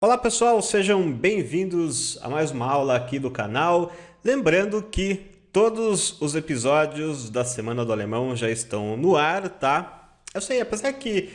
Olá pessoal, sejam bem-vindos a mais uma aula aqui do canal. Lembrando que todos os episódios da Semana do Alemão já estão no ar, tá? Eu sei, apesar que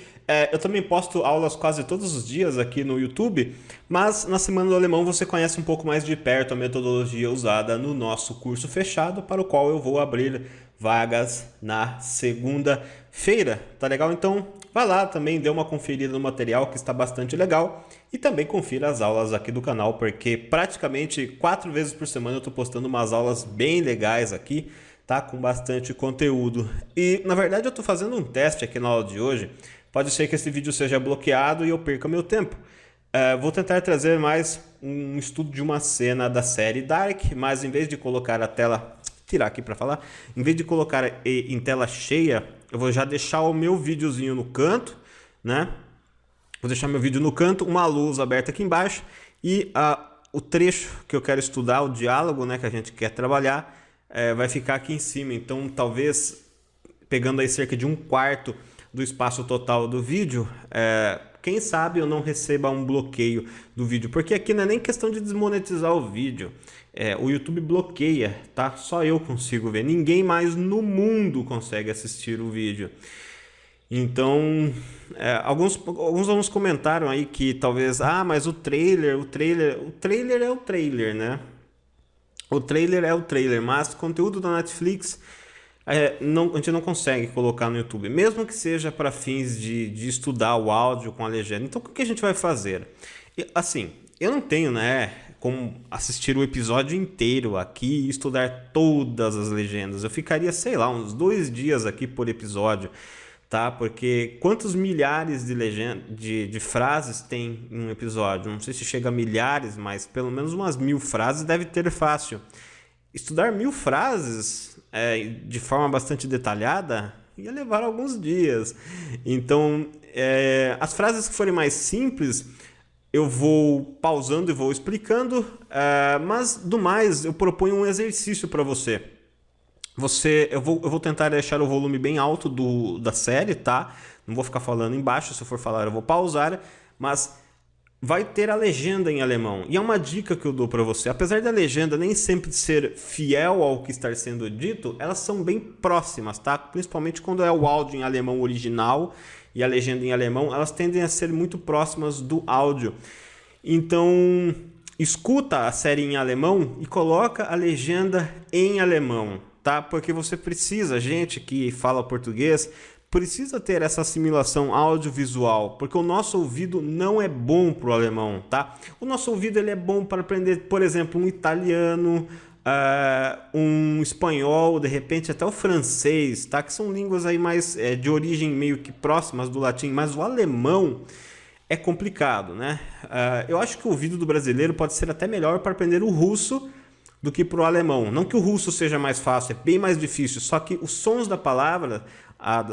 eu também posto aulas quase todos os dias aqui no YouTube, mas na Semana do Alemão você conhece um pouco mais de perto a metodologia usada no nosso curso fechado, para o qual eu vou abrir vagas na segunda-feira, tá legal? Então vai lá também, dê uma conferida no material que está bastante legal e também confira as aulas aqui do canal, porque praticamente 4 vezes por semana eu estou postando umas aulas bem legais aqui, tá? Com bastante conteúdo. E na verdade eu estou fazendo um teste aqui na aula de hoje. Pode ser que esse vídeo seja bloqueado e eu perca meu tempo. Vou tentar trazer mais um estudo de uma cena da série Dark, mas em vez de colocar a tela, tirar aqui para falar, em vez de colocar em tela cheia, eu vou já deixar o meu videozinho no canto, né? Vou deixar meu vídeo no canto, uma luz aberta aqui embaixo e o trecho que eu quero estudar, o diálogo, né, que a gente quer trabalhar, vai ficar aqui em cima. Então, talvez, pegando aí cerca de 1/4 do espaço total do vídeo, quem sabe eu não receba um bloqueio do vídeo, porque aqui não é nem questão de desmonetizar o vídeo, o YouTube bloqueia, tá? Só eu consigo ver, ninguém mais no mundo consegue assistir o vídeo. Então, alguns alunos comentaram aí que talvez, mas o trailer é o trailer, né? O trailer é o trailer, mas conteúdo da Netflix a gente não consegue colocar no YouTube, mesmo que seja para fins de estudar o áudio com a legenda. Então, o que a gente vai fazer? Assim, eu não tenho, né, como assistir o episódio inteiro aqui e estudar todas as legendas. Eu ficaria, sei lá, uns 2 dias aqui por episódio, tá? Porque quantos milhares de frases tem em um episódio? Não sei se chega a milhares, mas pelo menos umas 1000 frases deve ter fácil. Estudar 1000 frases de forma bastante detalhada ia levar alguns dias. Então, as frases que forem mais simples, eu vou pausando e vou explicando, mas do mais, eu proponho um exercício para você. Eu vou tentar deixar o volume bem alto da série, tá? Não vou ficar falando embaixo, se eu for falar eu vou pausar, mas vai ter a legenda em alemão. E é uma dica que eu dou para você. Apesar da legenda nem sempre ser fiel ao que está sendo dito, elas são bem próximas, tá? Principalmente quando é o áudio em alemão original e a legenda em alemão, elas tendem a ser muito próximas do áudio. Então, escuta a série em alemão e coloca a legenda em alemão, tá? Porque você precisa, gente que fala português, precisa ter essa assimilação audiovisual, porque o nosso ouvido não é bom para o alemão, tá? O nosso ouvido ele é bom para aprender, por exemplo, um italiano, um espanhol, de repente até o francês, tá? Que são línguas aí mais de origem meio que próximas do latim, mas o alemão é complicado, né? Eu acho que o ouvido do brasileiro pode ser até melhor para aprender o russo do que para o alemão. Não que o russo seja mais fácil, é bem mais difícil, só que os sons da palavra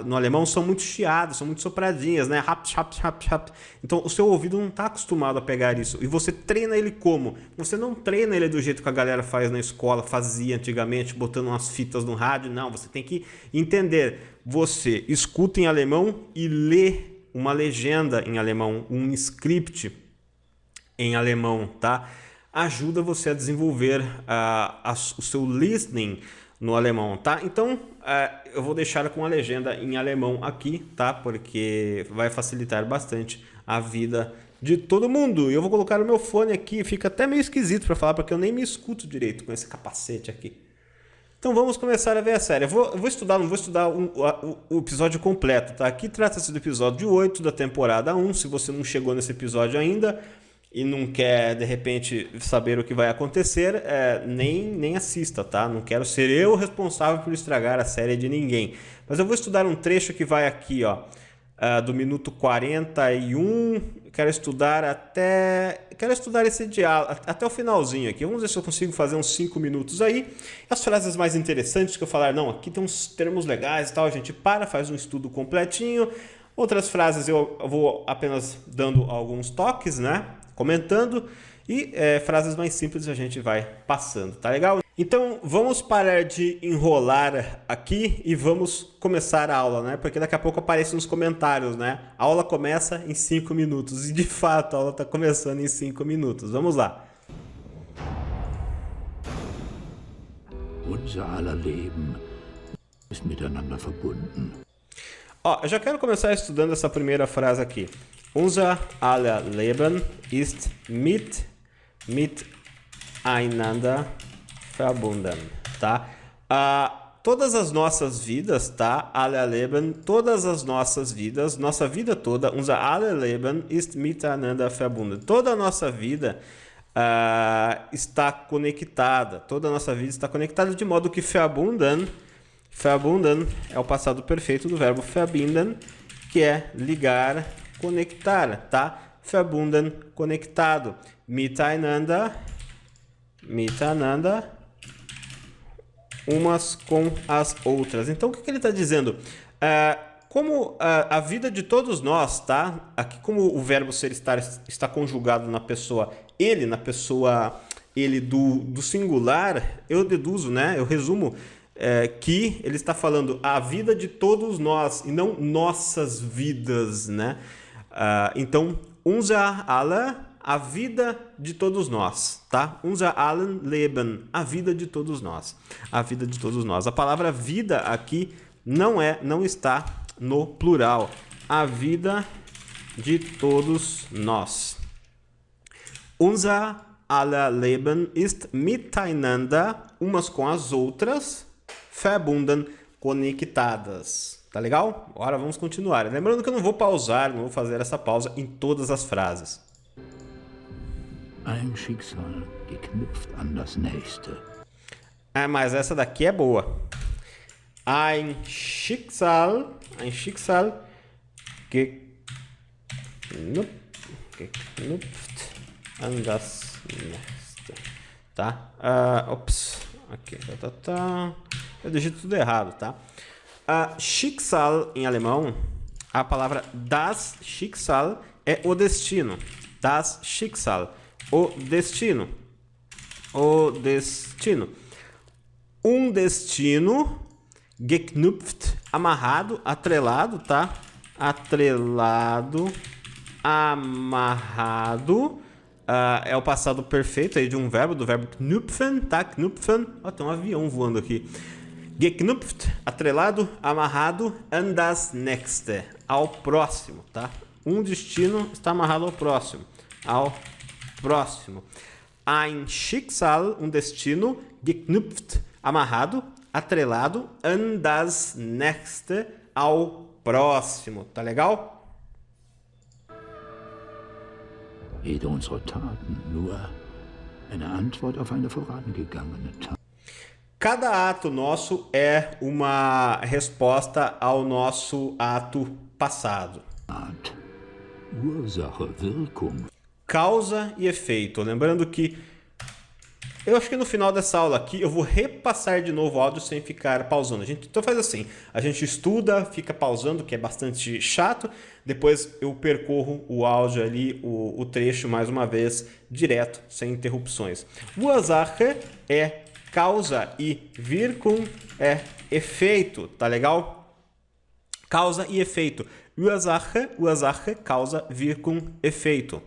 no alemão são muito chiados, são muito sopradinhas, né? Rap, rap, rap, rap. Então o seu ouvido não está acostumado a pegar isso. E você treina ele como? Você não treina ele do jeito que a galera faz na escola, fazia antigamente, botando umas fitas no rádio. Não, você tem que entender. Você escuta em alemão e lê uma legenda em alemão, um script em alemão, tá? Ajuda você a desenvolver o seu listening no alemão, tá? Então, eu vou deixar com a legenda em alemão aqui, tá? Porque vai facilitar bastante a vida de todo mundo. E eu vou colocar o meu fone aqui, fica até meio esquisito para falar, porque eu nem me escuto direito com esse capacete aqui. Então vamos começar a ver a série. Não vou estudar o episódio completo, tá? Aqui trata-se do episódio 8 da temporada 1. Se você não chegou nesse episódio ainda e não quer, de repente, saber o que vai acontecer, nem assista, tá? Não quero ser eu responsável por estragar a série de ninguém. Mas eu vou estudar um trecho que vai aqui, ó, do minuto 41. Quero estudar esse diálogo até o finalzinho aqui. Vamos ver se eu consigo fazer uns 5 minutos aí. As frases mais interessantes que eu falar, não, aqui tem uns termos legais e tal, a gente faz um estudo completinho. Outras frases eu vou apenas dando alguns toques, né? Comentando, e frases mais simples a gente vai passando, tá legal? Então, vamos parar de enrolar aqui e vamos começar a aula, né? Porque daqui a pouco aparece nos comentários, né? A aula começa em 5 minutos. E de fato, a aula está começando em 5 minutos. Vamos lá. Unser aller Leben ist miteinander verbunden. Ó, eu já quero começar estudando essa primeira frase aqui. Unser aller Leben ist miteinander verbunden, tá? Todas as nossas vidas, tá? Aller Leben, todas as nossas vidas, nossa vida toda, unser aller Leben ist miteinander verbunden. Toda a nossa vida está conectada, toda a nossa vida está conectada de modo que verbunden é o passado perfeito do verbo verbinden, que é ligar, conectar, tá? Verbunden, conectado. Miteinander, umas com as outras. Então, o que ele está dizendo? Como a vida de todos nós, tá? Aqui, como o verbo ser estar está conjugado na pessoa ele, do singular, eu deduzo, né? Eu resumo que ele está falando a vida de todos nós e não nossas vidas, né? Então, unser aller, a vida de todos nós, tá? Unser allen Leben, a vida de todos nós. A vida de todos nós. A palavra vida aqui não está no plural. A vida de todos nós. Unser aller Leben ist miteinander, umas com as outras, verbunden, conectadas. Tá legal? Agora vamos continuar. Lembrando que eu não vou pausar, não vou fazer essa pausa em todas as frases. Ein Schicksal geknüpft an das nächste. Mas essa daqui é boa. Ein Schicksal geknüpft an das nächste. Tá? Aqui. Eu digito tudo errado, tá? Schicksal em alemão, a palavra das Schicksal é o destino. Das Schicksal. O destino. Um destino geknüpft, amarrado, atrelado, tá? Atrelado, amarrado. É o passado perfeito aí de um verbo, do verbo knüpfen, tá? Knüpfen. Ó, tem um avião voando aqui. Geknüpft, atrelado, amarrado, an das nächste, ao próximo, tá? Um destino está amarrado ao próximo. Ein Schicksal, um destino, geknüpft, amarrado, atrelado, an das nächste, ao próximo. Tá legal? Jede unserer Taten nur eine Antwort auf eine vorangegangene Tat. Cada ato nosso é uma resposta ao nosso ato passado. Ursache, Wirkung. Causa e efeito. Lembrando que eu acho que no final dessa aula aqui eu vou repassar de novo o áudio sem ficar pausando. Então faz assim, a gente estuda, fica pausando, que é bastante chato. Depois eu percorro o áudio ali, o trecho mais uma vez, direto, sem interrupções. Ursache é causa e Wirkung é efeito, tá legal? Causa e efeito. Ursache, causa, Wirkung, efeito.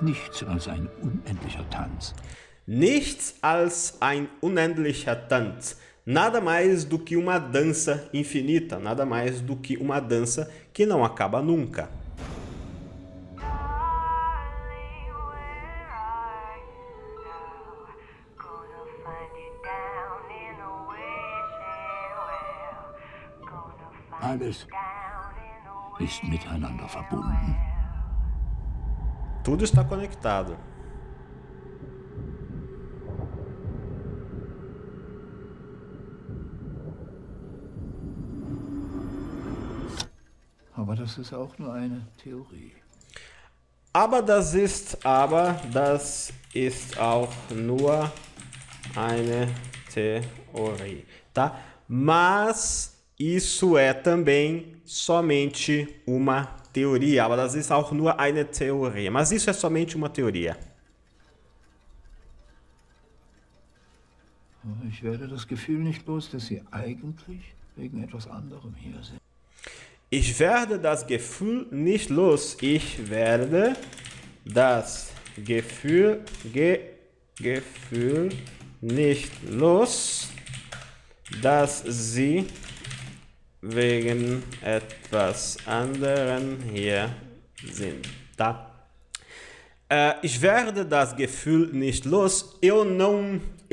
Nichts als ein unendlicher Tanz. Nichts als ein unendlicher Tanz. Nada mais do que uma dança infinita, nada mais do que uma dança que não acaba nunca. Alles ist miteinander verbunden. Tudo está conectado. Aber das ist auch nur eine Theorie. Aber das ist auch nur eine Theorie, tá? Mas isso é também somente uma teoria. Aber das ist auch nur eine Theorie. Mas isso é somente uma teoria. Ich werde das Gefühl nicht los, dass Sie eigentlich wegen etwas anderem hier sind. Ich werde das Gefühl nicht los. Ich werde das Gefühl nicht los, dass Sie wegen etwas anderem hier sind, tá? Ich werde das Gefühl nicht los. Eu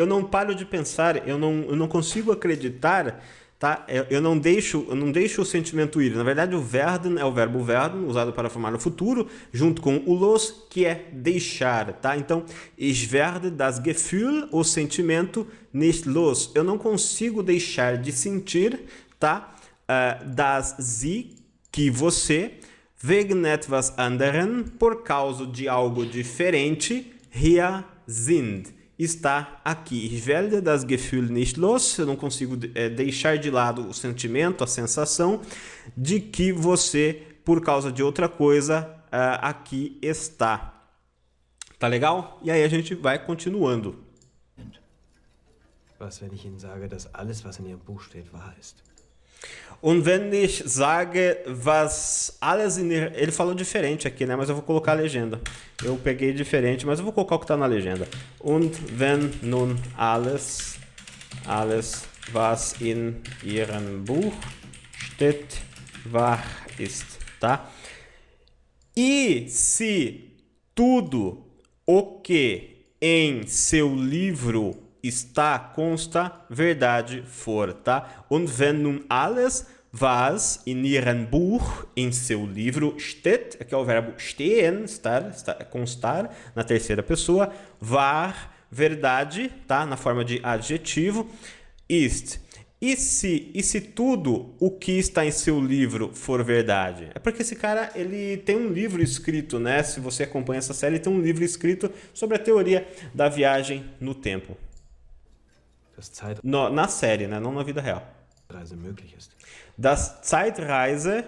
não paro de pensar, eu não consigo acreditar, tá? Eu não deixo o sentimento ir. Na verdade, o werden é o verbo werden, usado para formar o futuro, junto com o los, que é deixar, tá? Então, ich werde das Gefühl, o sentimento, nicht los. Eu não consigo deixar de sentir, tá? Das Sie, que você, wegen etwas anderen, por causa de algo diferente, hier sind, está aqui. Ich werde das Gefühl nicht los. Eu não consigo deixar de lado o sentimento, a sensação de que você, por causa de outra coisa, aqui está. Tá legal? E aí a gente vai continuando. Was, wenn ich Ihnen sage, dass alles, was in Ihrem Buch steht, wahr ist? Und wenn ich sage, was alles in... Ele falou diferente aqui, né? Mas eu vou colocar a legenda. Eu peguei diferente, mas eu vou colocar o que está na legenda. Und wenn nun alles, was in Ihrem Buch steht, wahr ist, tá? E se tudo o que em seu livro consta, verdade for, tá? Und wenn nun alles, was in Ihrem Buch, em seu livro, steht, aqui é o verbo stehen, constar, na terceira pessoa, wahr, verdade, tá? Na forma de adjetivo, ist. E se tudo o que está em seu livro for verdade? É porque esse cara, ele tem um livro escrito, né? Se você acompanha essa série, ele tem um livro escrito sobre a teoria da viagem no tempo. Na série, né? Não na vida real. Das Zeitreise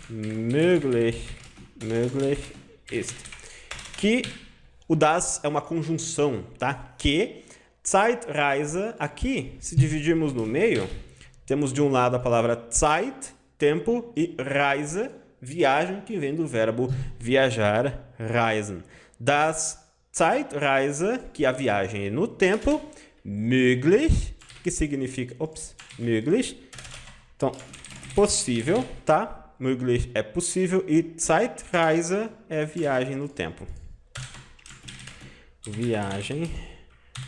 möglich ist. Que o das é uma conjunção, tá? Que Zeitreise, aqui, se dividirmos no meio, temos de um lado a palavra Zeit, tempo, e Reise, viagem, que vem do verbo viajar, reisen. Das Zeitreise, que é a viagem no tempo, möglich, que significa, möglich, então, possível, tá? Möglich é possível e Zeitreise é viagem no tempo. Viagem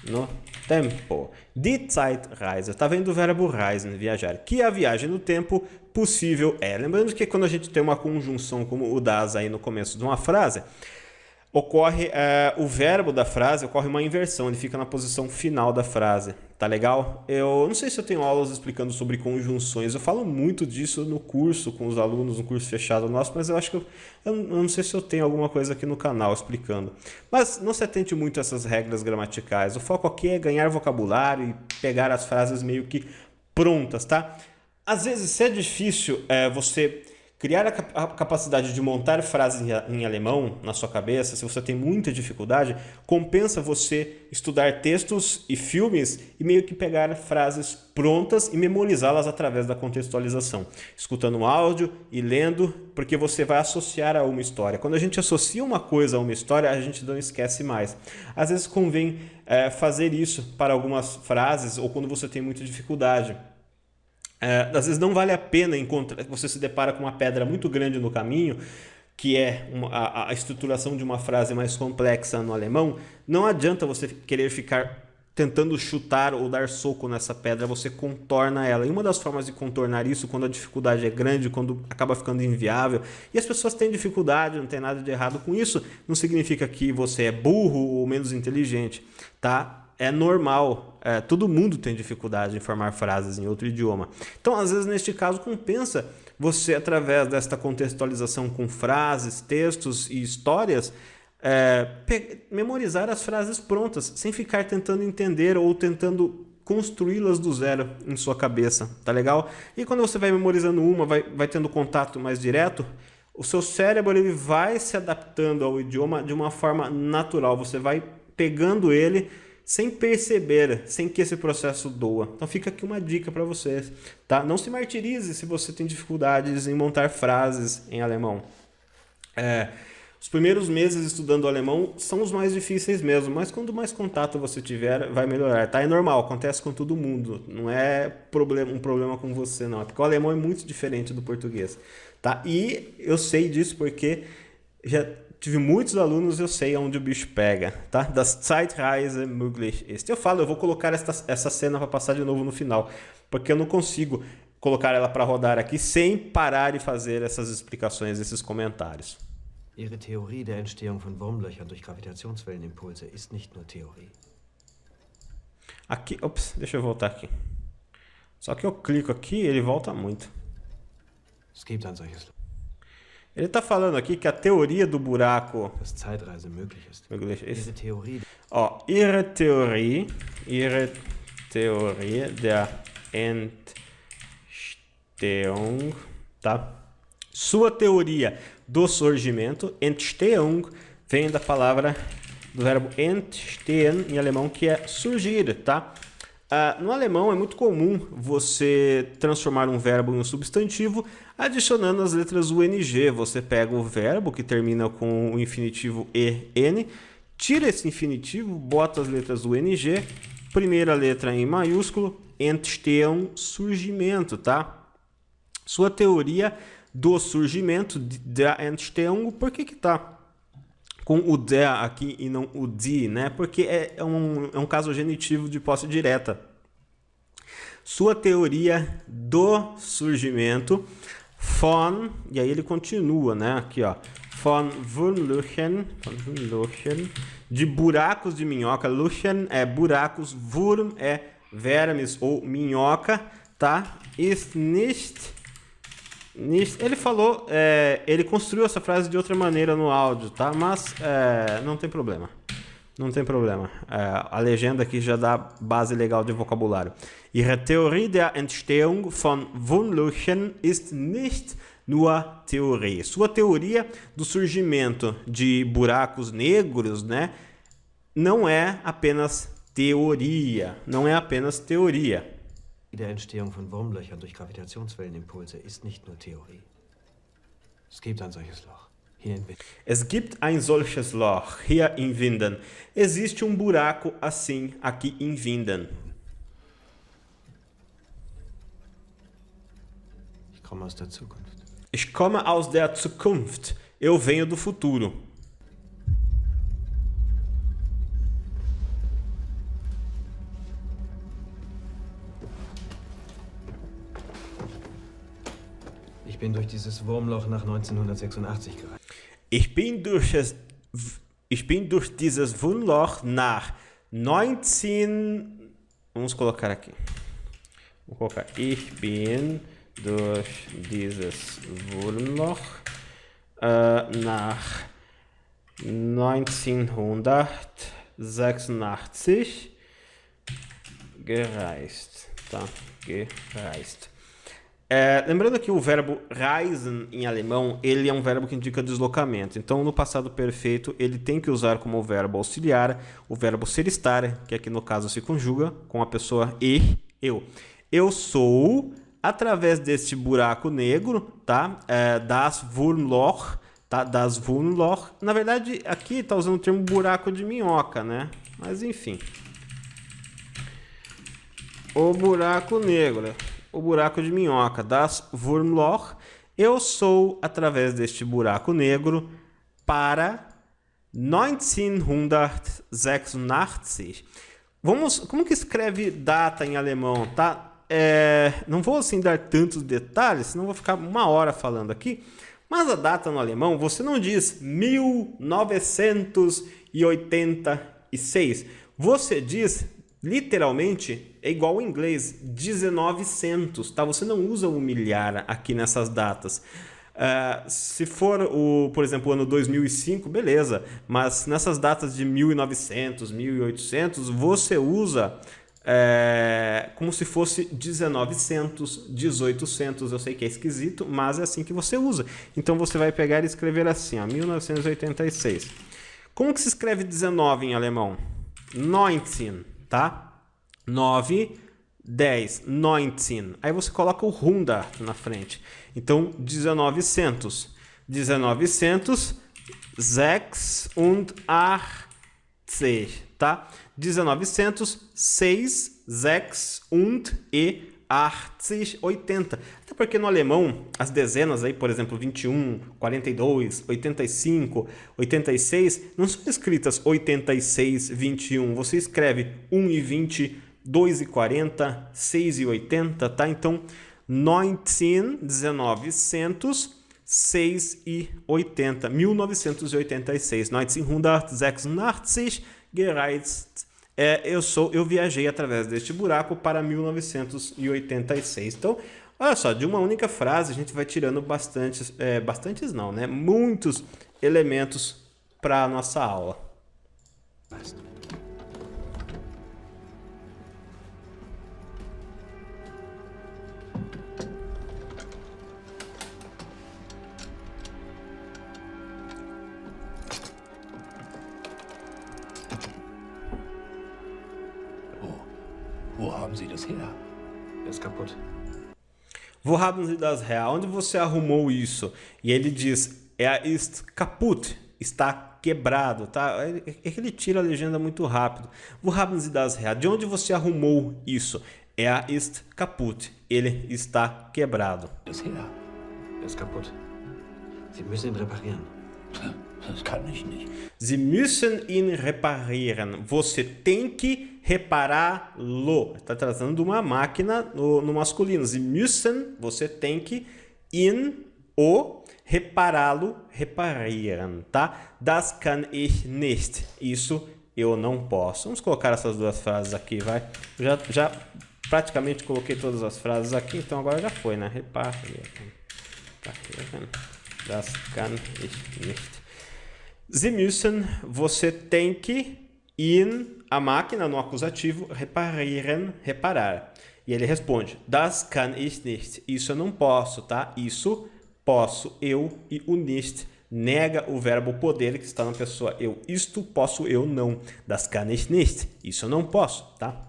no tempo. Die Zeitreise, tá vendo o verbo reisen, viajar, que a viagem no tempo possível é. Lembrando que quando a gente tem uma conjunção como o das aí no começo de uma frase, ocorre o verbo da frase, ocorre uma inversão, ele fica na posição final da frase, tá legal? Eu não sei se eu tenho aulas explicando sobre conjunções, eu falo muito disso no curso com os alunos, no curso fechado nosso, mas eu acho que eu não sei se eu tenho alguma coisa aqui no canal explicando. Mas não se atente muito a essas regras gramaticais, o foco aqui é ganhar vocabulário e pegar as frases meio que prontas, tá? Às vezes, se é difícil você criar a capacidade de montar frases em alemão na sua cabeça, se você tem muita dificuldade, compensa você estudar textos e filmes e meio que pegar frases prontas e memorizá-las através da contextualização, escutando um áudio e lendo, porque você vai associar a uma história. Quando a gente associa uma coisa a uma história, a gente não esquece mais. Às vezes convém fazer isso para algumas frases ou quando você tem muita dificuldade. Às vezes não vale a pena você se depara com uma pedra muito grande no caminho, que é a estruturação de uma frase mais complexa no alemão. Não adianta você querer ficar tentando chutar ou dar soco nessa pedra, você contorna ela. E uma das formas de contornar isso, quando a dificuldade é grande, quando acaba ficando inviável, e as pessoas têm dificuldade, não tem nada de errado com isso, não significa que você é burro ou menos inteligente, tá? É normal, todo mundo tem dificuldade em formar frases em outro idioma. Então, às vezes, neste caso, compensa você, através desta contextualização com frases, textos e histórias, memorizar as frases prontas, sem ficar tentando entender ou tentando construí-las do zero em sua cabeça, tá legal? E quando você vai memorizando vai tendo contato mais direto, o seu cérebro ele vai se adaptando ao idioma de uma forma natural, você vai pegando ele sem perceber, sem que esse processo doa. Então fica aqui uma dica para vocês, tá? Não se martirize se você tem dificuldades em montar frases em alemão. Os primeiros meses estudando alemão são os mais difíceis mesmo, mas quando mais contato você tiver, vai melhorar, tá? É normal, acontece com todo mundo, não é um problema com você, não. É porque o alemão é muito diferente do português, tá? E eu sei disso porque já tive muitos alunos, eu sei onde o bicho pega, tá? Das Zeitreise möglich ist. Eu vou colocar essa cena para passar de novo no final, porque eu não consigo colocar ela para rodar aqui sem parar e fazer essas explicações, esses comentários. Ihre Theorie der Entstehung von Wurmlöchern durch Gravitationswellenimpulse ist nicht nur Theorie. Aqui, deixa eu voltar aqui. Só que eu clico aqui e ele volta muito. Es gibt ein solches Loch. Ele está falando aqui que a teoria do buraco... Das Zeitreise möglich ist. Ihre Theorie... Ihre Theorie der Entstehung, tá? Sua teoria do surgimento, Entstehung, vem da palavra, do verbo entstehen, em alemão, que é surgir, tá? No alemão é muito comum você transformar um verbo em um substantivo adicionando as letras UNG. Você pega o verbo que termina com o infinitivo EN, tira esse infinitivo, bota as letras UNG, primeira letra em maiúsculo, Entstehung, surgimento, tá? Sua teoria do surgimento, der Entstehung, por que tá com o der aqui e não o die, né? Porque é um caso genitivo de posse direta. Sua teoria do surgimento von, e aí ele continua, né? Aqui, ó, von Wurmlöchern, de buracos de minhoca. Löchern é buracos, Wurm é vermes ou minhoca, tá? Ist nicht. Ele falou, ele construiu essa frase de outra maneira no áudio, tá? Mas não tem problema. Não tem problema. A legenda aqui já dá base legal de vocabulário. Ihre Theorie der Entstehung von Wurmlöchern ist nicht nur Theorie. Sua teoria do surgimento de buracos negros, né? Não é apenas teoria. Não é apenas teoria. Der Entstehung von Wurmlöchern durch Gravitationswellenimpulse ist nicht nur Theorie. Es gibt ein solches Loch. Hier in Winden. Es gibt ein solches Loch hier in Winden. Existe um buraco assim aqui em Winden. Ich komme aus der Zukunft. Ich komme aus der Zukunft. Eu venho do futuro. Ich bin durch dieses Wurmloch nach 1986 gereist. Ich bin durch dieses Wurmloch nach 19... Vamos colocar aqui. Vou colocar. Ich bin durch dieses Wurmloch nach 1986 gereist. Tá, gereist. Lembrando que o verbo reisen em alemão, ele é um verbo que indica deslocamento. Então, no passado perfeito, ele tem que usar como verbo auxiliar o verbo ser estar, que aqui no caso se conjuga com a pessoa eu. Eu sou, através deste buraco negro, tá? Das Wurmloch, tá? Das Wurmloch. Na verdade, aqui está usando o termo buraco de minhoca, né? Mas, enfim. O buraco negro. O buraco de minhoca, das Wurmloch. Eu sou, através deste buraco negro, para 1986. Como que escreve data em alemão, tá? Não vou assim dar tantos detalhes, senão vou ficar uma hora falando aqui. Mas a data no alemão, você não diz 1986. Você diz... Literalmente, é igual ao inglês, 1900, tá? Você não usa o milhar aqui nessas datas. Se for, por exemplo, o ano 2005, beleza. Mas nessas datas de 1900, 1800, você usa como se fosse 1900, 1800. Eu sei que é esquisito, mas é assim que você usa. Então, você vai pegar e escrever assim, ó, 1986. Como que se escreve 19 em alemão? 19, tá? 9, 10, 19. Aí você coloca o 100 na frente. Então, 1900. 1986, tá? 1906, 6 und e 80. Até porque no alemão, as dezenas aí, por exemplo, 21, 42, 85, 86, não são escritas 86, 21. Você escreve 1 e 20, 2 e 40, 6 e 80, tá? Então, 1900, 6 e 80, 1986, 1986, gereist. Eu viajei através deste buraco para 1986. Então, olha só, de uma única frase a gente vai tirando bastantes não, né? Muitos elementos para a nossa aula. Wo haben Sie das her? Ist kaputt. Wo haben Sie das her? Onde você arrumou isso? E ele diz, ist kaputt, está quebrado, tá? É que ele tira a legenda muito rápido. Wo haben Sie das her? De onde você arrumou isso? Ist kaputt, ele está quebrado. Das her? Ist kaputt. Sie müssen ihn reparieren. Das kann ich nicht. Sie müssen ihn reparieren. Você tem que repará-lo. Está tratando de uma máquina no masculino. Sie müssen, você tem que, ihn, repará-lo, reparieren, tá? Das kann ich nicht. Isso eu não posso. Vamos colocar essas duas frases aqui, vai. Já praticamente coloquei todas as frases aqui, então agora já foi, né? Reparieren. Das kann ich nicht. Sie müssen, você tem que, ihn, a máquina no acusativo, reparieren, reparar. E ele responde, das kann ich nicht. Isso eu não posso, tá? Isso posso eu, e o nicht nega o verbo poder que está na pessoa eu. Isto posso eu não. Das kann ich nicht. Isso eu não posso, tá?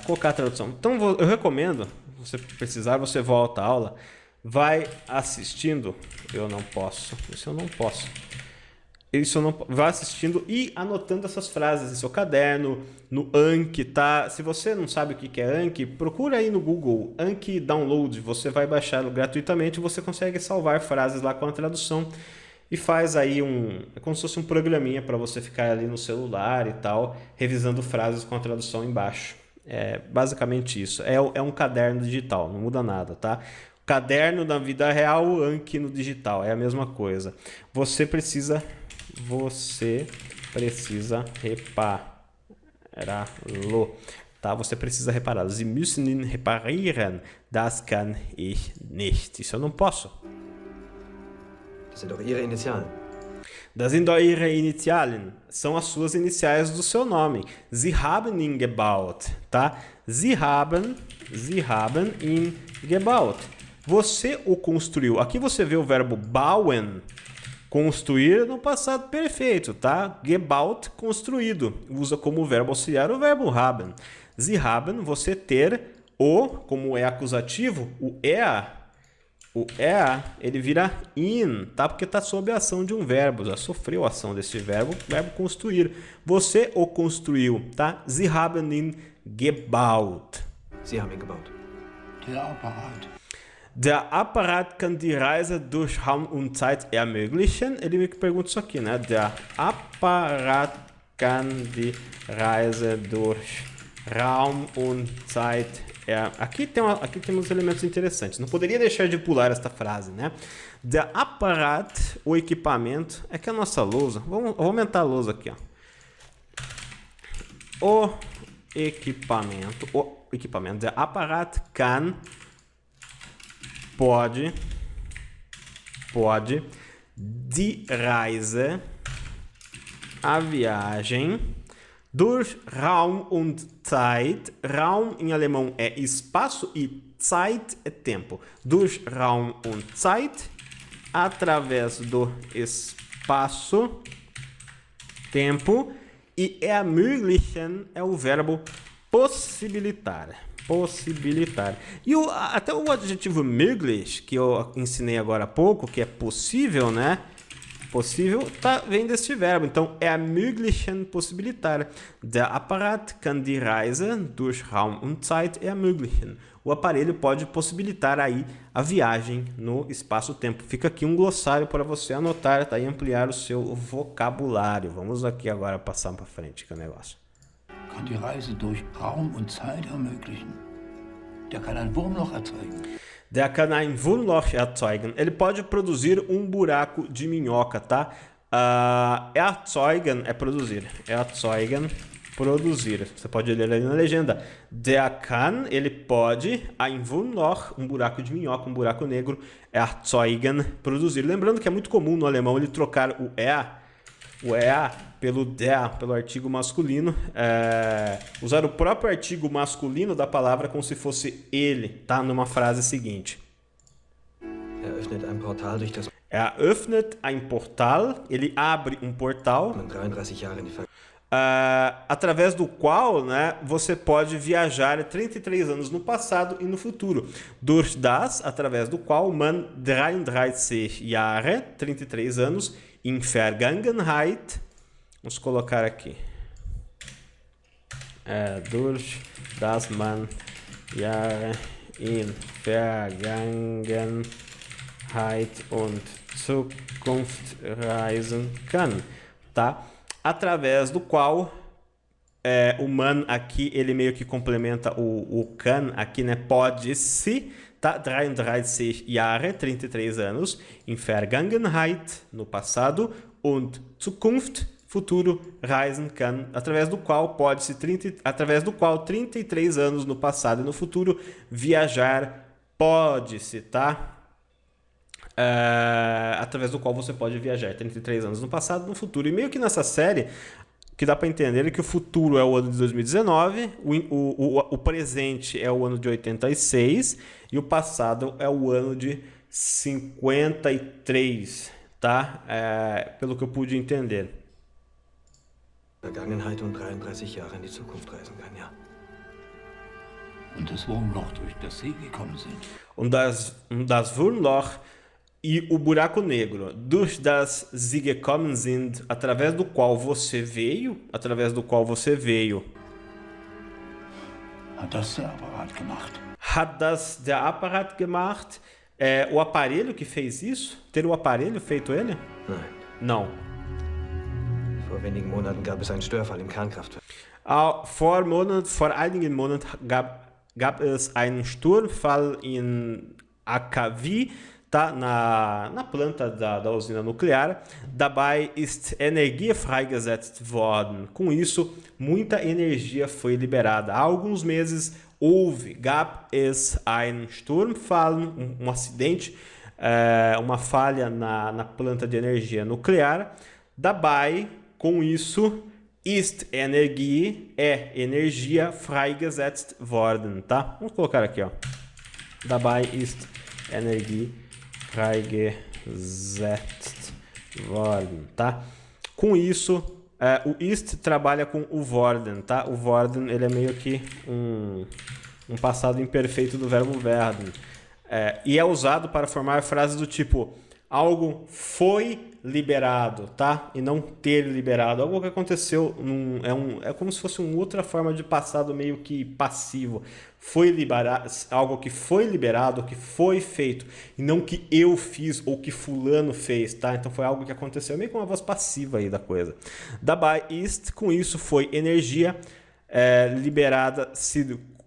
Colocar a tradução. Então eu recomendo, se você precisar, você volta à aula, vai assistindo. Eu não posso. Isso eu não posso. Vai assistindo e anotando essas frases em seu caderno, no Anki, tá? Se você não sabe o que é Anki, procura aí no Google, Anki Download, você vai baixá-lo gratuitamente, você consegue salvar frases lá com a tradução e faz aí é como se fosse um programinha para você ficar ali no celular e tal, revisando frases com a tradução embaixo. É basicamente isso, é um caderno digital, não muda nada, tá? Caderno na vida real, Anki no digital, é a mesma coisa. Você precisa repará-lo, tá? Você precisa repará-lo. Sie müssen ihn reparieren. Das kann ich nicht. Isso eu não posso. Das sind doch Ihre Initialen. Das sind doch Ihre Initialen. São as suas iniciais do seu nome. Sie haben ihn gebaut, tá? Sie haben ihn gebaut. Você o construiu. Aqui você vê o verbo bauen, construir no passado perfeito, tá? Gebaut, construído. Usa como verbo auxiliar o verbo haben. Sie haben, você ter, como é acusativo, o ele vira in, tá? Porque está sob a ação de um verbo, já sofreu a ação desse verbo construir. Você o construiu, tá? Sie haben ihn gebaut. Sie haben ihn gebaut. Der Apparat. Der Apparat kann die Reise durch Raum und Zeit ermöglichen. Ele me pergunta isso aqui, né? Der Apparat kann die Reise durch Raum und Zeit Aqui temos elementos interessantes. Não poderia deixar de pular esta frase, né? Der Apparat, o equipamento. É que a nossa lousa... Vou aumentar a lousa aqui, ó. O equipamento. Der Apparat kann... Pode die Reise, a viagem, durch Raum und Zeit. Raum em alemão é espaço e Zeit é tempo. Durch Raum und Zeit, através do espaço, tempo, E ermöglichen é o verbo possibilitar. Possibilitar. E até o adjetivo möglich, que eu ensinei agora há pouco, que é possível, né? Possível, vem deste verbo. Então, ermöglichen, possibilitar. Der Apparat kann die Reise durch Raum und Zeit ermöglichen. O aparelho pode possibilitar aí a viagem no espaço-tempo. Fica aqui um glossário para você anotar, tá? E ampliar o seu vocabulário. Vamos aqui agora passar para frente que é o negócio. Kann die Reise durch Raum und Zeit ermöglichen. Der kann ein Wurmloch erzeugen. Der kann ein Wurmloch erzeugen. Ele pode produzir um buraco de minhoca, tá? Erzeugen é produzir. Erzeugen, produzir. Você pode ler ali na legenda. Der kann, ele pode, ein Wurmloch, um buraco de minhoca, um buraco negro, erzeugen, produzir. Lembrando que é muito comum no alemão ele trocar o pelo der, pelo artigo masculino, usar o próprio artigo masculino da palavra como se fosse ele, tá? Numa frase seguinte. Eröffnet ein Portal durch das Eröffnet ein Portal, ele abre um portal, 33 Jahre in die através do qual, né, você pode viajar 33 anos no passado e no futuro. Durch das, através do qual, man 33 Jahre, 33 anos, in Vergangenheit, vamos colocar aqui, durch das man Jahre in Vergangenheit und Zukunft reisen kann, tá? Através do qual o man aqui, ele meio que complementa o can aqui, né? Pode-se, tá? 33 Jahre, 33 anos, in Vergangenheit, no passado, und Zukunft, futuro, reisen kann, através do qual 33 anos no passado e no futuro, viajar pode-se, tá? Através do qual você pode viajar 33 anos no passado e no futuro. E meio que nessa série, que dá para entender é que o futuro é o ano de 2019, o presente é o ano de 86 e o passado é o ano de 53, tá? Pelo que eu pude entender. Vergangenheit und 33 Jahre in die Zukunft reisen kann, ja. Und das Wurmloch, durch das Sie gekommen sind. Und das Wurmloch e o buraco negro, durch das Sie gekommen sind, através do qual você veio, Hat das der Apparat gemacht. Hat das der Apparat gemacht? O aparelho que fez isso? Ter o aparelho feito ele? Nein. Não. Vor wenigen Monaten gab es einen Störfall im Kernkraftwerk. Vor einigen Monaten gab es einen Sturmfall in AKW, tá? Na planta da usina nuclear. Dabei ist Energie freigesetzt worden. Com isso, muita energia foi liberada. Há alguns meses gab es einen Sturmfall, um acidente, uma falha na planta de energia nuclear. Dabei, com isso, ist Energie, energia freigesetzt worden, tá? Vamos colocar aqui, ó. Dabei ist Energie freigesetzt worden, tá? Com isso, o ist trabalha com o worden, tá? O worden, ele é meio que um passado imperfeito do verbo werden. E é usado para formar frases do tipo algo foi liberado, tá? E não ter liberado. Algo que aconteceu é como se fosse uma outra forma de passado meio que passivo. Foi liberado, algo que foi liberado, que foi feito, e não que eu fiz ou que fulano fez, tá? Então foi algo que aconteceu, meio com uma voz passiva aí da coisa. Dabei ist, com isso foi energia liberada,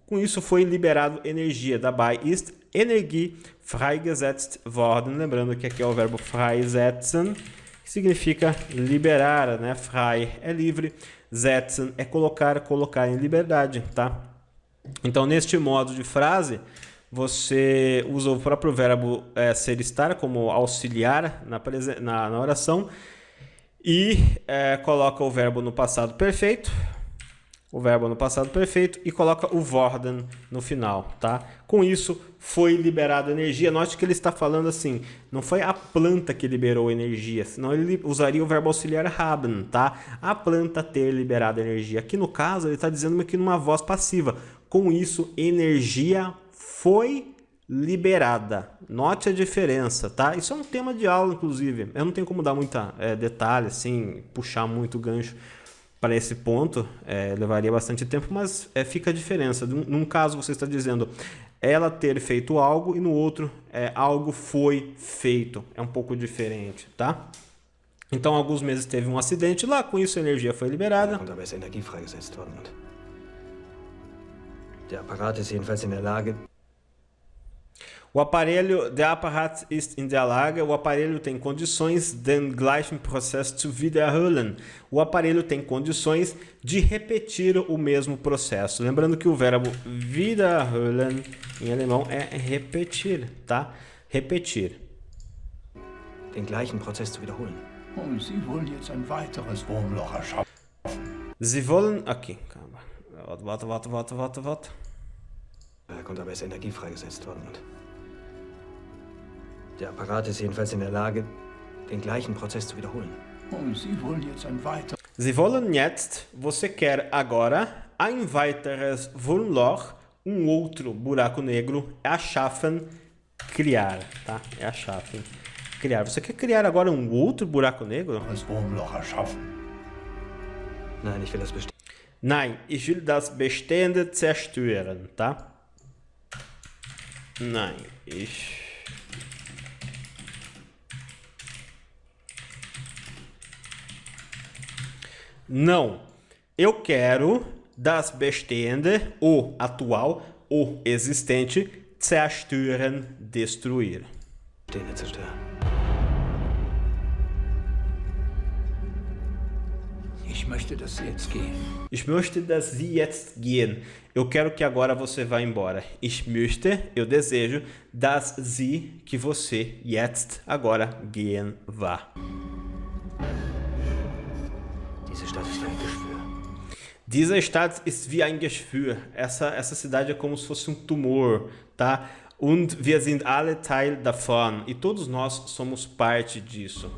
com isso foi liberado energia. Dabei ist Energie freigesetzt worden. Lembrando que aqui é o verbo freisetzen, que significa liberar, né? Frei é livre, setzen é colocar em liberdade, tá? Então, neste modo de frase, você usa o próprio verbo ser estar como auxiliar na oração e coloca o verbo no passado perfeito, o verbo no passado perfeito e coloca o worden no final, tá? Com isso, foi liberada energia. Note que ele está falando assim, não foi a planta que liberou energia, senão ele usaria o verbo auxiliar haben, tá? A planta ter liberado energia. Aqui no caso, ele está dizendo aqui numa voz passiva. Com isso, energia foi liberada. Note a diferença, tá? Isso é um tema de aula, inclusive. Eu não tenho como dar muita detalhe, assim, puxar muito gancho para esse ponto, levaria bastante tempo, mas fica a diferença. Num caso você está dizendo ela ter feito algo e no outro algo foi feito. É um pouco diferente, tá? Então, alguns meses teve um acidente lá, com isso a energia foi liberada. Und dabei ist Energie freigesetzt worden. Und der Apparat ist jedenfalls in der Lage. O aparelho, der Apparat ist in der Lage, o aparelho tem condições, den gleichen Prozess zu wiederholen. O aparelho tem condições de repetir o mesmo processo. Lembrando que o verbo wiederholen em alemão é repetir, tá? Repetir. Den gleichen Prozess zu wiederholen. Und Sie wollen jetzt ein weiteres Wurmloch erschaffen. Sie wollen... Aqui, calma. Warte. Und dabei ist Energie freigesetzt worden. Und der Apparat ist jedenfalls in der Lage, den gleichen Prozess zu wiederholen. Und Sie wollen jetzt ein weiteres... Sie wollen jetzt, você quer agora, ein weiteres Wurmloch, um outro buraco negro, erschaffen, criar, tá? Erschaffen, criar. Você quer criar agora um outro buraco negro? Wurmloch erschaffen. Nein, ich will das bestehen. Nein, ich will das Bestehende zerstören, tá? Nein, ich... Não, eu quero das Bestehende, o atual, o existente, zerstören, destruir. Bestehende zerstören. Ich möchte, dass Sie jetzt gehen. Ich möchte, dass Sie jetzt gehen. Eu quero que agora você vá embora. Ich möchte, eu desejo, dass Sie, que você, jetzt, agora, gehen, vá. Diese Stadt ist wie ein Geschwür. Diese Stadt ist wie ein Geschwür. Essa cidade é como se fosse um tumor, tá? Und wir sind alle Teil davon. E todos nós somos parte disso.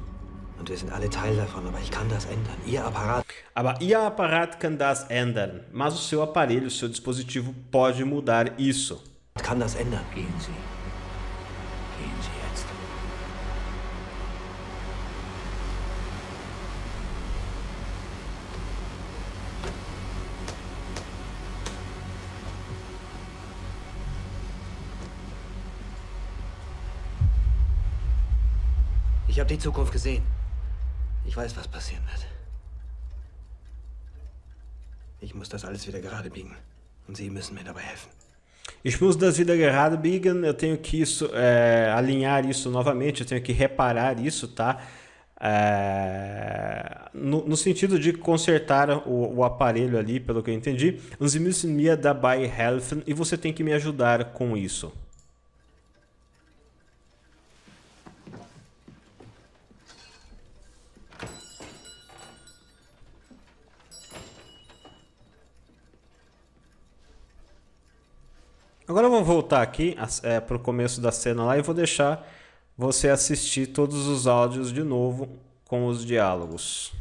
Und wir sind alle Teil davon, aber ich kann das ändern. Ihr Apparat. Aber Ihr Apparat kann das ändern. Mas o seu aparelho, o seu dispositivo pode mudar isso. Kann das ändern. Gehen Sie. Gehen Sie jetzt. Ich habe die Zukunft gesehen. Ich weiß, was passieren wird. Ich muss das alles wieder gerade biegen. Und Sie müssen mir dabei helfen. Ich muss das wieder gerade biegen. Eu tenho que alinhar isso novamente. Eu tenho que reparar isso, tá? No sentido de consertar o aparelho ali, pelo que eu entendi. Und Sie müssen mir dabei helfen. E você tem que me ajudar com isso. Agora eu vou voltar aqui para o começo da cena lá e vou deixar você assistir todos os áudios de novo com os diálogos.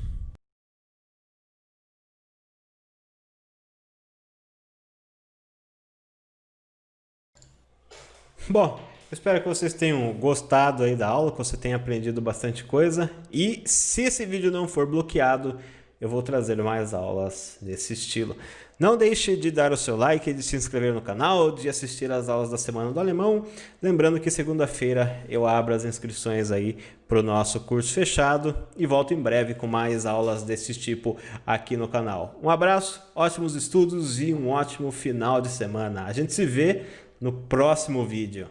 Bom, espero que vocês tenham gostado aí da aula, que você tenha aprendido bastante coisa. E se esse vídeo não for bloqueado, eu vou trazer mais aulas desse estilo. Não deixe de dar o seu like, de se inscrever no canal, de assistir às aulas da Semana do Alemão. Lembrando que segunda-feira eu abro as inscrições aí para o nosso curso fechado e volto em breve com mais aulas desse tipo aqui no canal. Um abraço, ótimos estudos e um ótimo final de semana. A gente se vê no próximo vídeo.